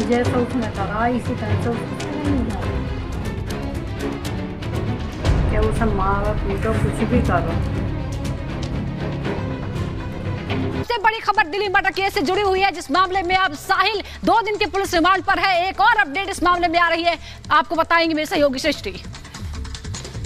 जैसा उसने कहा इसी तरह से उसको मिलना है। क्या उसे मारो पीटो कुछ भी करो। सबसे बड़ी खबर दिल्ली मर्डर केस से जुड़ी हुई है, जिस मामले में अब साहिल 2 दिन के पुलिस रिमांड पर है। एक और अपडेट इस मामले में आ रही है, आपको बताएंगे मेरे सहयोगी सृष्टि।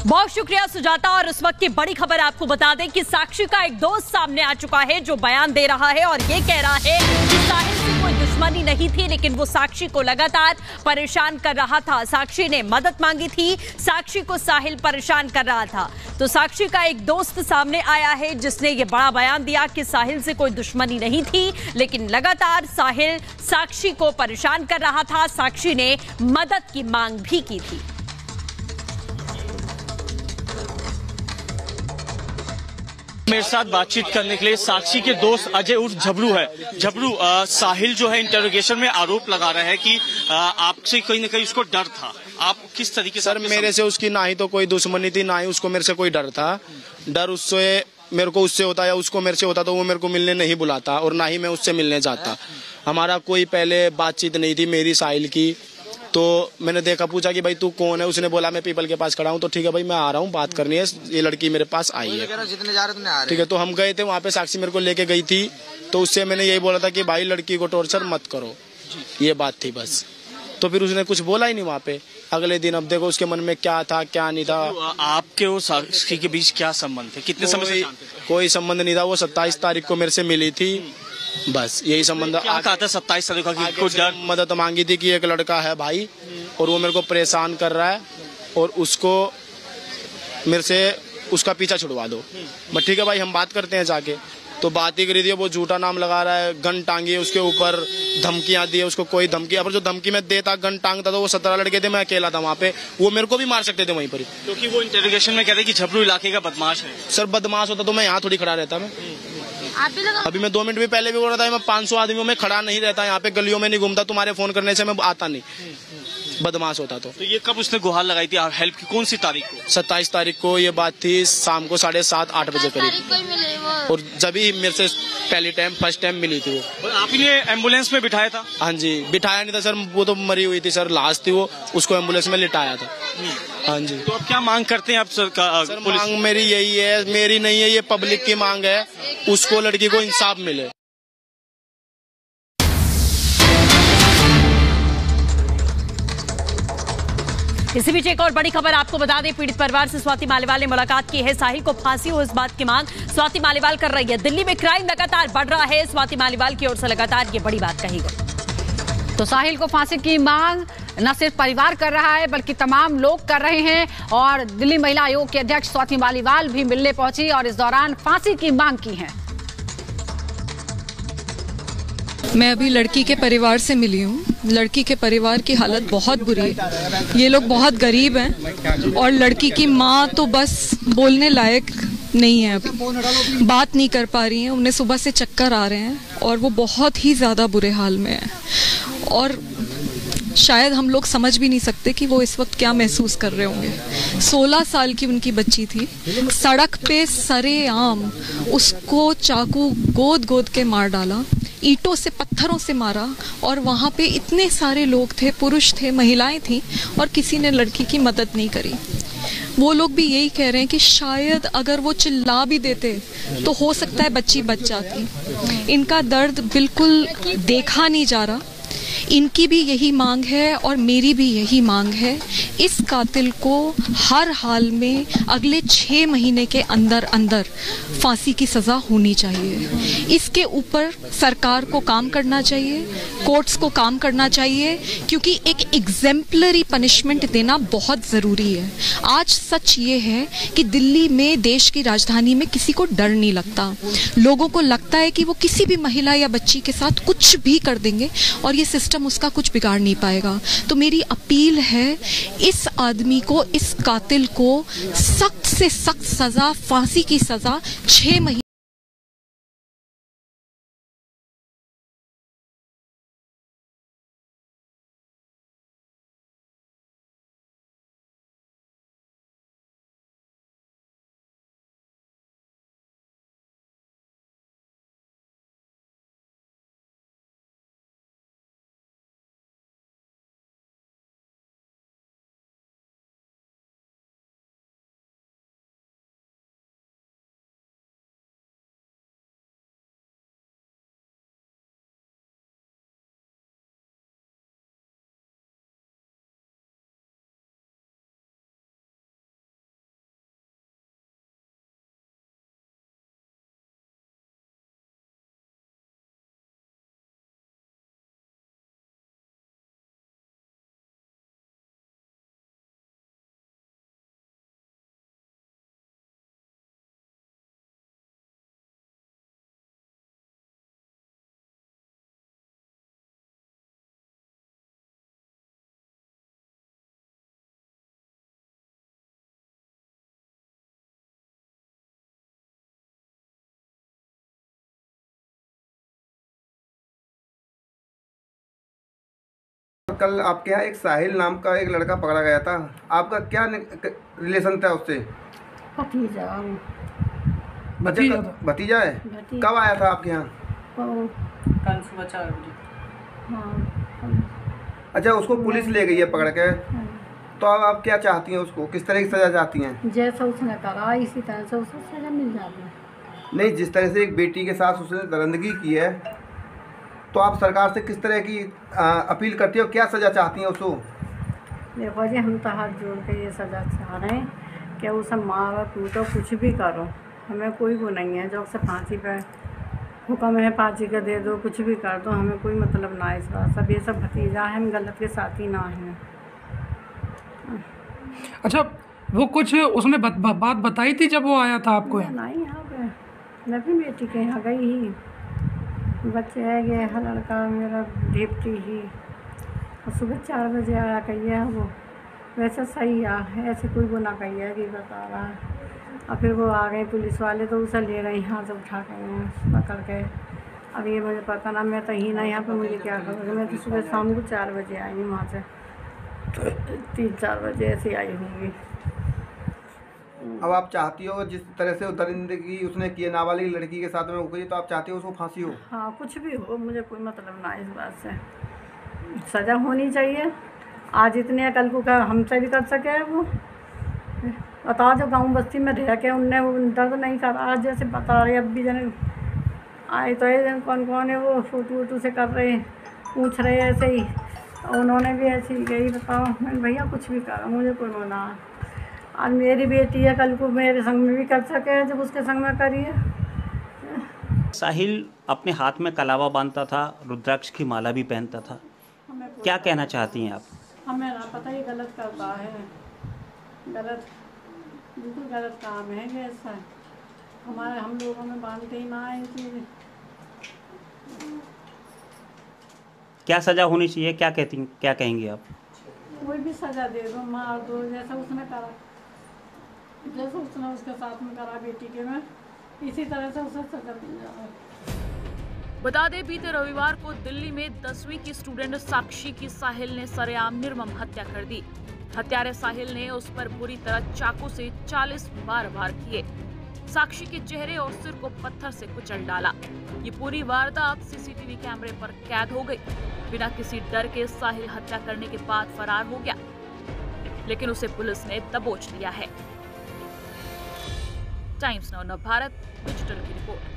बहुत शुक्रिया सुजाता। और इस वक्त की बड़ी खबर आपको बता दें कि साक्षी का एक दोस्त सामने आ चुका है जो बयान दे रहा है और ये कह रहा है कि साहिल से कोई दुश्मनी नहीं थी, लेकिन वो साक्षी को लगातार परेशान कर रहा था। साक्षी ने मदद मांगी थी, साक्षी को साहिल परेशान कर रहा था। तो साक्षी का एक दोस्त सामने आया है जिसने ये बड़ा बयान दिया कि साहिल से कोई दुश्मनी नहीं थी, लेकिन लगातार साहिल साक्षी को परेशान कर रहा था। साक्षी ने मदद की मांग भी की थी। मेरे साथ बातचीत करने के लिए साक्षी के दोस्त अजय उर्फ झबरू है। झबरू, साहिल जो है इंटरोगेशन में आरोप लगा रहा है कि आपसे कहीं ना कहीं उसको डर था। आप किस तरीके से? सर, मेरे से उसकी ना ही तो कोई दुश्मनी थी, ना ही उसको मेरे से कोई डर था। डर उससे मेरे को उससे होता या उसको मेरे से होता तो वो मेरे को मिलने नहीं बुलाता और ना ही मैं उससे मिलने जाता। हमारा कोई पहले बातचीत नहीं थी मेरी साहिल की। तो मैंने देखा, पूछा कि भाई तू कौन है? उसने बोला मैं पीपल के पास खड़ा हूँ। तो ठीक है भाई, मैं आ रहा हूँ, बात करनी है, ये लड़की मेरे पास आई है। ठीक है, तो हम गए थे वहाँ पे, साक्षी मेरे को लेके गई थी। तो उससे मैंने यही बोला था कि भाई लड़की को टॉर्चर मत करो, ये बात थी बस। तो फिर उसने कुछ बोला ही नहीं वहाँ पे। अगले दिन अब देखो उसके मन में क्या था क्या नहीं था। आपके और साक्षी के बीच क्या संबंध थे? कितने समय से जानते थे? कोई संबंध नहीं था। वो 27 तारीख को मेरे से मिली थी, बस यही संबंध। क्या कहा था 27 तारीख का? कुछ मदद मांगी थी कि एक लड़का है भाई और वो मेरे को परेशान कर रहा है और उसको मेरे से उसका पीछा छुड़वा दो। बट ठीक है भाई, हम बात करते हैं जाके। तो बात ही करी थी, वो झूठा नाम लगा रहा है, गन टांगी है उसके ऊपर, धमकियां दी है उसको। कोई धमकी, पर जो धमकी मैं देता, गन टांगता तो वो 17 लड़के थे, मैं अकेला था वहाँ पे। वो मेरे को भी मार सकते थे वहीं पर ही, क्योंकि वो इंटरोगेशन में कहते कि झबरू इलाके का बदमाश है। सर, बदमाश होता तो मैं यहाँ थोड़ी खड़ा रहता। मैं अभी मैं 2 मिनट में पहले भी बोल रहा था, मैं 500 आदमियों में खड़ा नहीं रहता, यहाँ पे गलियों में नहीं घूमता, तुम्हारे फोन करने से मैं आता नहीं। बदमाश होता तो ये कब उसने गुहार लगाई थी हेल्प की? कौन सी तारीख को? 27 तारीख को ये बात थी, शाम को 7:30-8 बजे करीब। और जब ही मेरे से पहली टाइम फर्स्ट टाइम मिली थी वो। और आप ही ने एम्बुलेंस में बिठाया था? हाँ जी, बिठाया नहीं था सर, वो तो मरी हुई थी सर, लाश थी वो, उसको एम्बुलेंस में लिटाया था। हाँ जी। तो अब क्या मांग करते हैं आप सर? मांग मेरी यही है, मेरी नहीं है, ये पब्लिक की मांग है, उसको लड़की को इंसाफ मिले। इसी बीच एक और बड़ी खबर आपको बता दें, पीड़ित परिवार से स्वाति मालीवाल ने मुलाकात की है। साहिल को फांसी हो, इस बात की मांग स्वाति मालीवाल कर रही है। दिल्ली में क्राइम लगातार बढ़ रहा है, स्वाति मालीवाल की ओर से लगातार ये बड़ी बात कही गई। तो साहिल को फांसी की मांग न सिर्फ परिवार कर रहा है बल्कि तमाम लोग कर रहे हैं। और दिल्ली महिला आयोग के अध्यक्ष स्वाति मालीवाल भी मिलने पहुंची और इस दौरान फांसी की मांग की है। मैं अभी लड़की के परिवार से मिली हूँ। लड़की के परिवार की हालत बहुत बुरी है, ये लोग बहुत गरीब हैं और लड़की की माँ तो बस बोलने लायक नहीं है, अभी बात नहीं कर पा रही हैं, उन्हें सुबह से चक्कर आ रहे हैं और वो बहुत ही ज़्यादा बुरे हाल में है। और शायद हम लोग समझ भी नहीं सकते कि वो इस वक्त क्या महसूस कर रहे होंगे। 16 साल की उनकी बच्ची थी, सड़क पे सरेआम उसको चाकू गोद गोद के मार डाला, ईंटों से पत्थरों से मारा। और वहाँ पे इतने सारे लोग थे, पुरुष थे, महिलाएं थी, और किसी ने लड़की की मदद नहीं करी। वो लोग भी यही कह रहे हैं कि शायद अगर वो चिल्ला भी देते तो हो सकता है बच्ची बच जाती। इनका दर्द बिल्कुल देखा नहीं जा रहा। इनकी भी यही मांग है और मेरी भी यही मांग है, इस कातिल को हर हाल में अगले 6 महीने के अंदर अंदर फांसी की सज़ा होनी चाहिए। इसके ऊपर सरकार को काम करना चाहिए, कोर्ट्स को काम करना चाहिए, क्योंकि एक एग्जेम्पलरी पनिशमेंट देना बहुत ज़रूरी है। आज सच ये है कि दिल्ली में, देश की राजधानी में, किसी को डर नहीं लगता। लोगों को लगता है कि वो किसी भी महिला या बच्ची के साथ कुछ भी कर देंगे और ये सिस्टम उसका कुछ बिगाड़ नहीं पाएगा। तो मेरी अपील है, इस आदमी को, इस कातिल को सख्त से सख्त सजा, फांसी की सजा 6 महीने कल आपके यहाँ एक साहिल नाम का एक लड़का पकड़ा गया था, आपका क्या रिलेशन था उससे? भतीजा भतीजा है। कब आया था आपके यहाँ? कल सुबह 4 बजे। हाँ। अच्छा, उसको पुलिस ले गई है पकड़ के, तो अब आप क्या चाहती हैं? उसको किस तरह की सज़ा चाहती हैं? जैसा उसने करा इसी तरह से उसे सज़ा मिल जाती है। नहीं, जिस तरह से एक बेटी के साथ उसने दरिंदगी की है, तो आप सरकार से किस तरह की अपील करती हो? क्या सज़ा चाहती हैं उसको? देखो जी, हम तो हाथ जोड़ के ये सज़ा चाह रहे हैं कि उसे मारो पीटो कुछ भी करो, हमें कोई वो नहीं है। जो उसे फांसी पे हुक्म है फांसी का दे दो, कुछ भी कर दो, हमें कोई मतलब ना है इस बात। सब ये सब भतीजा है, हम गलत के साथी ना हैं। अच्छा, वो कुछ उसने बात बताई थी जब वो आया था आपको? नहीं, यहाँ पे मैं भी बेटी के यहाँ गई ही, बच्चे है ये है लड़का मेरा ढेपती ही, और सुबह 4 बजे आया कही है वो। वैसे सही है, ऐसे कोई वो ना कही है कि बता रहा है। और फिर वो आ गए पुलिस वाले, तो उसे ले रहे यहाँ से उठा के पकड़ के। अब ये मुझे पता ना, मैं तो ही ना यहाँ पे, मुझे क्या खबर। मैं तो सुबह शाम को 4 बजे आई हूँ वहाँ से, 3-4 बजे ऐसे आई होंगी। अब आप चाहती हो जिस तरह से दरिंदगी उसने की है नाबालिग लड़की के साथ में हो गई, तो आप चाहती हो उसको फांसी हो? हाँ, कुछ भी हो, मुझे कोई मतलब ना इस बात से। सज़ा होनी चाहिए। आज इतने कल को क्या हमसे भी कर सके वो? बता, जो गांव बस्ती में रह के उनने दर्द नहीं करा। आज जैसे बता रहे, अब भी जन आए तो ये कौन कौन है वो फोटो वोटो से कर रहे, पूछ रहे ऐसे ही, उन्होंने भी ऐसे ही गई। बताओ, मैंने भैया कुछ भी करा, मुझे कोई मना। आज मेरी बेटी है, कल को मेरे संग में भी कर सके जब उसके संग में करिए। साहिल अपने हाथ में कलावा बांधता था, रुद्राक्ष की माला भी पहनता था, क्या कहना चाहती हैं आप? हमें ना पता, ही गलत करता है, गलत, बिल्कुल गलत काम है ये। ऐसा हम लोगों में बांधते ही ना है चीज़। क्या सज़ा होनी चाहिए, क्या कहेंगे आप? कोई भी सज़ा दे दो, मार दो, जैसा उसने करा, जैसा उसने उसके साथ में करा बेटी के में, इसी तरह से उसे सज़ा मिल जाए। बता दें, बीते रविवार को दिल्ली में 10वीं की स्टूडेंट साक्षी की साहिल ने सरेआम निर्मम हत्या कर दी। हत्यारे साहिल ने उस पर बुरी तरह चाकू से 40 बार वार किए। साक्षी के चेहरे और सिर को पत्थर से कुचल डाला। ये पूरी वारदात सीसीटीवी कैमरे पर कैद हो गई। बिना किसी डर के साहिल हत्या करने के बाद फरार हो गया, लेकिन उसे पुलिस ने दबोच लिया है। टाइम्स नाउ नव भारत डिजिटल की रिपोर्ट।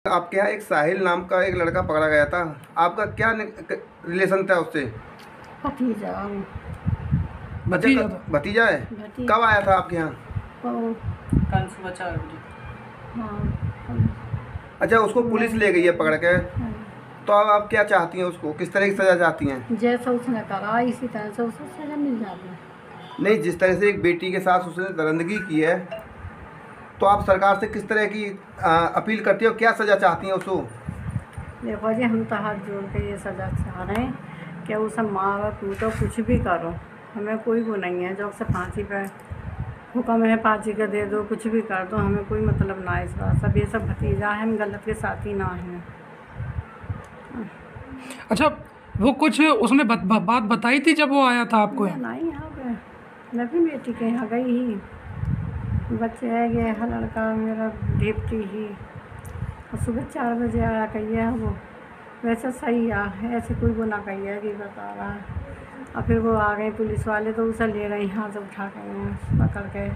आपके यहाँ एक साहिल नाम का एक लड़का पकड़ा गया था, आपका क्या रिलेशन था उससे? भतीजा भतीजा है। कब आया था आपके यहाँ? कल सुबह 4 बजे। हाँ। अच्छा, उसको पुलिस ले गई है पकड़ के, तो तो अब आप क्या चाहती हैं उसको, किस तरह की सज़ा चाहती हैं? जैसा उसने करा इसी तरह से उसको सजा मिल जाती है। नहीं, जिस तरह से एक बेटी के साथ उसने दरिंदगी की है, तो आप सरकार से किस तरह की अपील करती हो, क्या सज़ा चाहती हैं उसको? देखो जी, हम तो हाथ जोड़ के ये सज़ा चाह रहे हैं कि उसे मारो पीटो कुछ भी करो, हमें कोई वो नहीं है। जो उसे फांसी पे हुक्म है फांसी का दे दो, कुछ भी कर दो, हमें कोई मतलब ना है इस बात। सब ये सब भतीजा है, हम गलत के साथी ना हैं। अच्छा, वो कुछ उसने बात बताई थी जब वो आया था आपको? नहीं, यहाँ पे मैं भी बेटी के यहाँ गई ही, बच्चे है ये है लड़का मेरा ढेपती ही, और सुबह 4 बजे आया कही है वो। वैसे सही है, ऐसे कोई वो ना कही है कि बता रहा है। और फिर वो आ गए पुलिस वाले तो उसे ले रहे यहाँ से उठा के पकड़ के।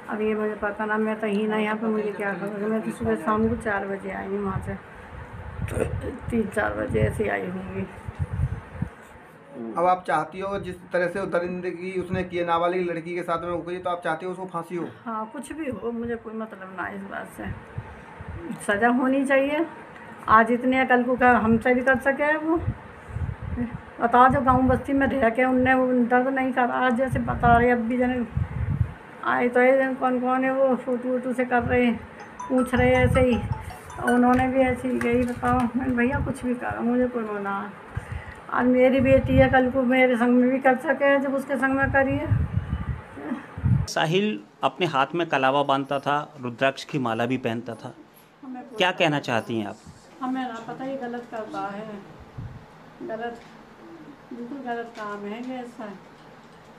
अब ये मुझे पता ना, मैं तो ही ना यहाँ पे, मुझे क्या खबर। मैं तो सुबह शाम को 4 बजे आई हूँ वहाँ से, 3-4 बजे ऐसे आई होंगी। अब आप चाहती हो जिस तरह से दरिंदगी उसने की है नाबालिग लड़की के साथ में हो गई, तो आप चाहती हो उसको फांसी हो? हाँ, कुछ भी हो, मुझे कोई मतलब ना इस बात से। सज़ा होनी चाहिए। आज इतने कल को क्या हमसे भी कर सके वो? बता जो गांव बस्ती में रह के उनने दर्द नहीं करा। आज जैसे बता रहे, अब भी जने आए तो ये कौन कौन है वो फोटो वोटो से कर रहे, पूछ रहे ऐसे ही, उन्होंने भी ऐसे ही गई। बताओ, मैंने भैया कुछ भी करा, मुझे कोई मना। आज मेरी बेटी है, कल को मेरे संग में भी कर सके जब उसके संग में करिए। साहिल अपने हाथ में कलावा बांधता था, रुद्राक्ष की माला भी पहनता था, क्या कहना चाहती हैं आप? हमें ना पता ही गलत करता है, गलत, बिल्कुल गलत काम है ये। ऐसा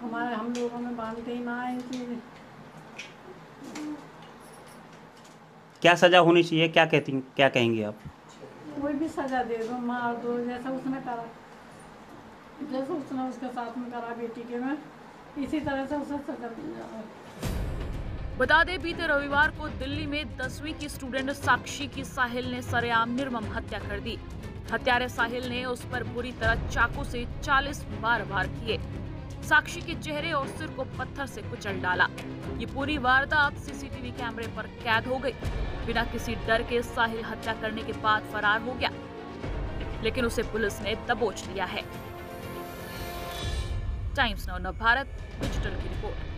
हमारे हम लोगों में बांधते ही ना है चीज़। क्या सज़ा होनी चाहिए, क्या कहेंगे आप? कोई भी सज़ा दे दो, मार दो, जैसा उसने करा, जैसा उसने उसके साथ में करा बेटी के में, इसी तरह से उसे सज़ा मिल जाए। बता दें, बीते रविवार को दिल्ली में 10वीं की स्टूडेंट साक्षी की साहिल ने सरेआम निर्मम हत्या कर दी। हत्यारे साहिल ने उस पर बुरी तरह चाकू से 40 बार वार किए। साक्षी के चेहरे और सिर को पत्थर से कुचल डाला। ये पूरी वारदात सीसीटीवी कैमरे पर कैद हो गई। बिना किसी डर के साहिल हत्या करने के बाद फरार हो गया, लेकिन उसे पुलिस ने दबोच लिया है। टाइम्स नाउ नव भारत डिजिटल की रिपोर्ट।